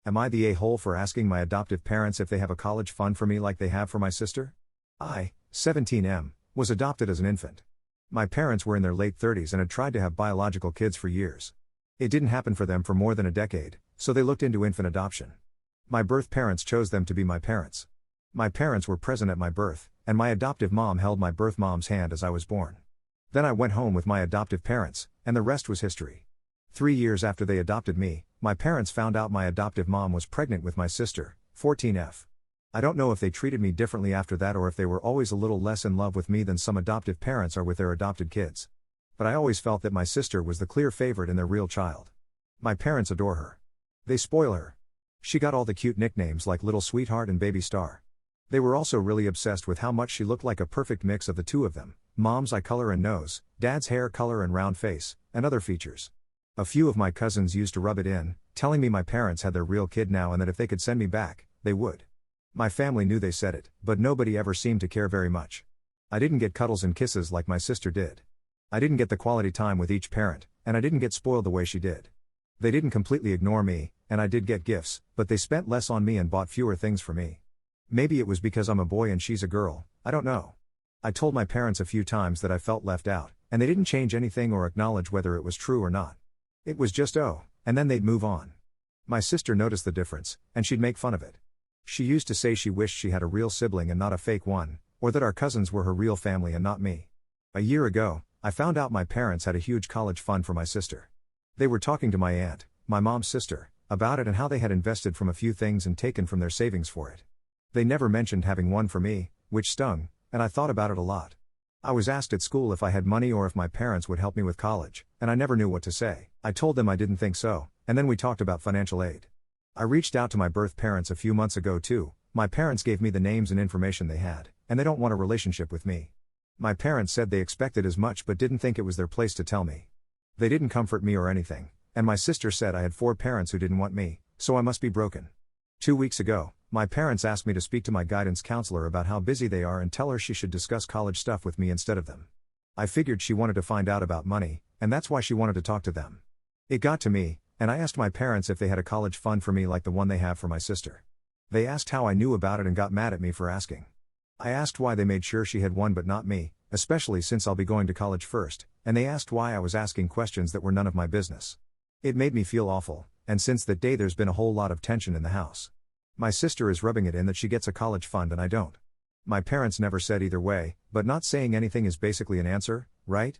Am I the a-hole for asking my adoptive parents if they have a college fund for me like they have for my sister? I, 17M, was adopted as an infant. My parents were in their late 30s and had tried to have biological kids for years. It didn't happen for them for more than a decade, so they looked into infant adoption. My birth parents chose them to be my parents. My parents were present at my birth, and my adoptive mom held my birth mom's hand as I was born. Then I went home with my adoptive parents, and the rest was history. 3 years after they adopted me, my parents found out my adoptive mom was pregnant with my sister, 14F. I don't know if they treated me differently after that or if they were always a little less in love with me than some adoptive parents are with their adopted kids. But I always felt that my sister was the clear favorite in their real child. My parents adore her. They spoil her. She got all the cute nicknames like Little Sweetheart and Baby Star. They were also really obsessed with how much she looked like a perfect mix of the two of them, mom's eye color and nose, dad's hair color and round face, and other features. A few of my cousins used to rub it in, telling me my parents had their real kid now and that if they could send me back, they would. My family knew they said it, but nobody ever seemed to care very much. I didn't get cuddles and kisses like my sister did. I didn't get the quality time with each parent, and I didn't get spoiled the way she did. They didn't completely ignore me, and I did get gifts, but they spent less on me and bought fewer things for me. Maybe it was because I'm a boy and she's a girl, I don't know. I told my parents a few times that I felt left out, and they didn't change anything or acknowledge whether it was true or not. It was just oh, and then they'd move on. My sister noticed the difference, and she'd make fun of it. She used to say she wished she had a real sibling and not a fake one, or that our cousins were her real family and not me. A year ago, I found out my parents had a huge college fund for my sister. They were talking to my aunt, my mom's sister, about it and how they had invested from a few things and taken from their savings for it. They never mentioned having one for me, which stung, and I thought about it a lot. I was asked at school if I had money or if my parents would help me with college, and I never knew what to say. I told them I didn't think so, and then we talked about financial aid. I reached out to my birth parents a few months ago too. My parents gave me the names and information they had, and they don't want a relationship with me. My parents said they expected as much but didn't think it was their place to tell me. They didn't comfort me or anything, and my sister said I had 4 parents who didn't want me, so I must be broken. 2 weeks ago, my parents asked me to speak to my guidance counselor about how busy they are and tell her she should discuss college stuff with me instead of them. I figured she wanted to find out about money, and that's why she wanted to talk to them. It got to me, and I asked my parents if they had a college fund for me like the one they have for my sister. They asked how I knew about it and got mad at me for asking. I asked why they made sure she had one but not me, especially since I'll be going to college first, and they asked why I was asking questions that were none of my business. It made me feel awful, and since that day there's been a whole lot of tension in the house. My sister is rubbing it in that she gets a college fund and I don't. My parents never said either way, but not saying anything is basically an answer, right?